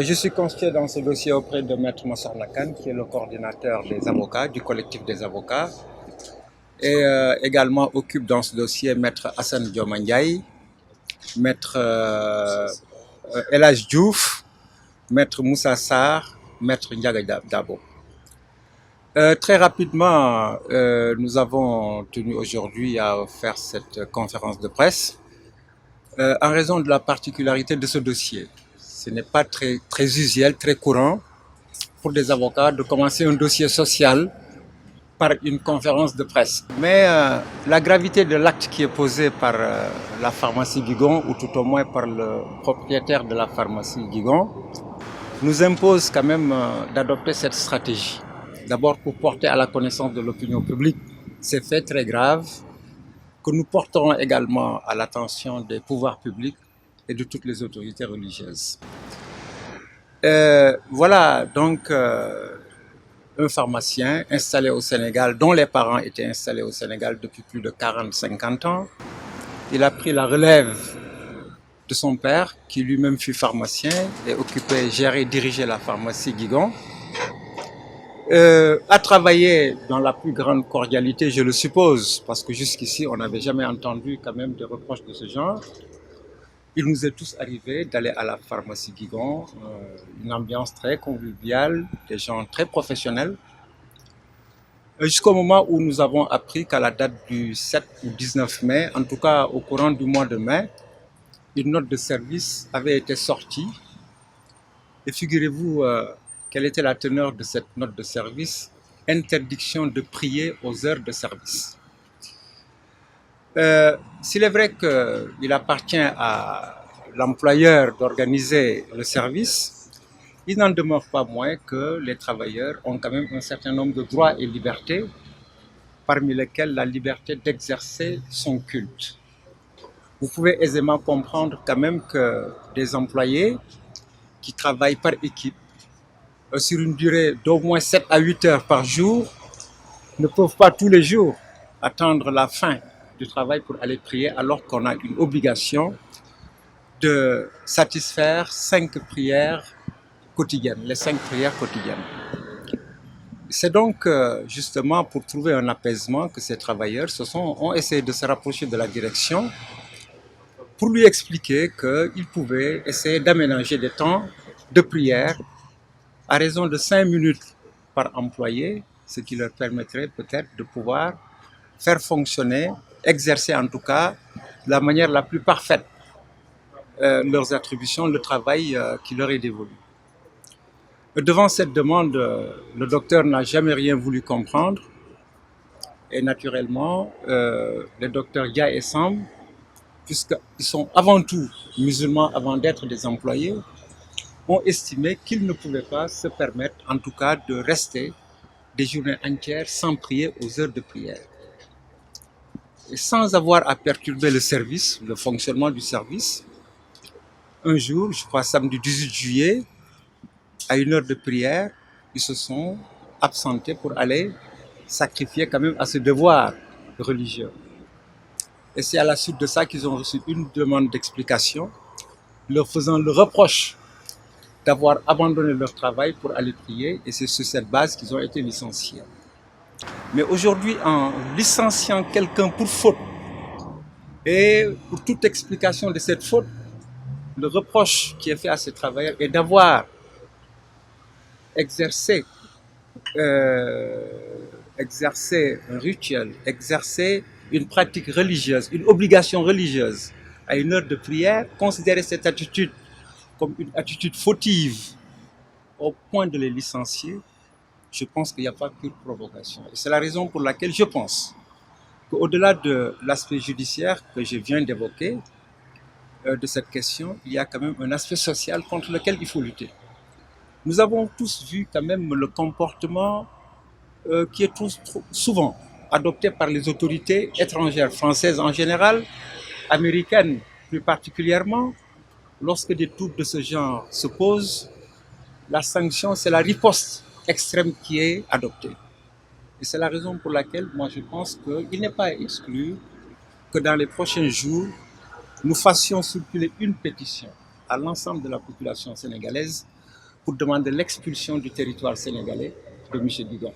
Je suis constitué dans ce dossier auprès de Maître Mossar Nakan, qui est le coordinateur des avocats, du collectif des avocats, et également occupe dans ce dossier Maître Hassan Diomandiaï, Maître El Hadj Diouf, Maître Moussa Sarr, Maître Ndiaga Dabo. Très rapidement, nous avons tenu aujourd'hui à faire cette conférence de presse en raison de la particularité de ce dossier. Ce n'est pas très usuel, très courant pour des avocats de commencer un dossier social par une conférence de presse. Mais la gravité de l'acte qui est posé par la pharmacie Guigon, ou tout au moins par le propriétaire de la pharmacie Guigon, nous impose quand même d'adopter cette stratégie. D'abord pour porter à la connaissance de l'opinion publique ces faits très graves que nous porterons également à l'attention des pouvoirs publics et de toutes les autorités religieuses. Voilà donc un pharmacien installé au Sénégal, dont les parents étaient installés au Sénégal depuis plus de 40-50 ans. Il a pris la relève de son père, qui lui-même fut pharmacien et occupait, gérait, dirigeait la pharmacie Guigon. A travaillé dans la plus grande cordialité, je le suppose, parce que jusqu'ici, on n'avait jamais entendu quand même des reproches de ce genre. Il nous est tous arrivé d'aller à la pharmacie Guigon, une ambiance très conviviale, des gens très professionnels, jusqu'au moment où nous avons appris qu'à la date du 7 ou 19 mai, en tout cas au courant du mois de mai, une note de service avait été sortie. Et figurez-vous, quelle était la teneur de cette note de service? Interdiction de prier aux heures de service. S'il est vrai qu'il appartient à l'employeur d'organiser le service, il n'en demeure pas moins que les travailleurs ont quand même un certain nombre de droits et libertés, parmi lesquels la liberté d'exercer son culte. Vous pouvez aisément comprendre quand même que des employés qui travaillent par équipe sur une durée d'au moins 7 à 8 heures par jour ne peuvent pas tous les jours attendre la fin du travail pour aller prier, alors qu'on a une obligation de satisfaire 5 prières quotidiennes, les 5 prières quotidiennes. C'est donc justement pour trouver un apaisement que ces travailleurs ont essayé de se rapprocher de la direction pour lui expliquer qu'ils pouvaient essayer d'aménager des temps de prière à raison de 5 minutes par employé, ce qui leur permettrait peut-être de pouvoir faire fonctionner, exercer en tout cas de la manière la plus parfaite leurs attributions, le travail qui leur est dévolu. Devant cette demande, le docteur n'a jamais rien voulu comprendre et naturellement, les docteurs Dia et Samb, puisqu'ils sont avant tout musulmans avant d'être des employés, ont estimé qu'ils ne pouvaient pas se permettre en tout cas de rester des journées entières sans prier aux heures de prière. Et sans avoir à perturber le service, le fonctionnement du service, un jour, je crois samedi 18 juillet, à une heure de prière, ils se sont absentés pour aller sacrifier quand même à ce devoir religieux. Et c'est à la suite de ça qu'ils ont reçu une demande d'explication, leur faisant le reproche d'avoir abandonné leur travail pour aller prier, et c'est sur cette base qu'ils ont été licenciés. Mais aujourd'hui, en licenciant quelqu'un pour faute, et pour toute explication de cette faute, le reproche qui est fait à ces travailleurs est d'avoir exercé un rituel, exercé une pratique religieuse, une obligation religieuse à une heure de prière, considérer cette attitude comme une attitude fautive au point de les licencier, je pense qu'il n'y a pas pure provocation. Et c'est la raison pour laquelle je pense qu'au-delà de l'aspect judiciaire que je viens d'évoquer, de cette question, il y a quand même un aspect social contre lequel il faut lutter. Nous avons tous vu quand même le comportement qui est trop souvent adopté par les autorités étrangères, françaises en général, américaines plus particulièrement. Lorsque des troubles de ce genre se posent, la sanction, c'est la riposte extrême qui est adoptée. Et c'est la raison pour laquelle moi je pense qu'il n'est pas exclu que dans les prochains jours, nous fassions circuler une pétition à l'ensemble de la population sénégalaise pour demander l'expulsion du territoire sénégalais de M. Didon.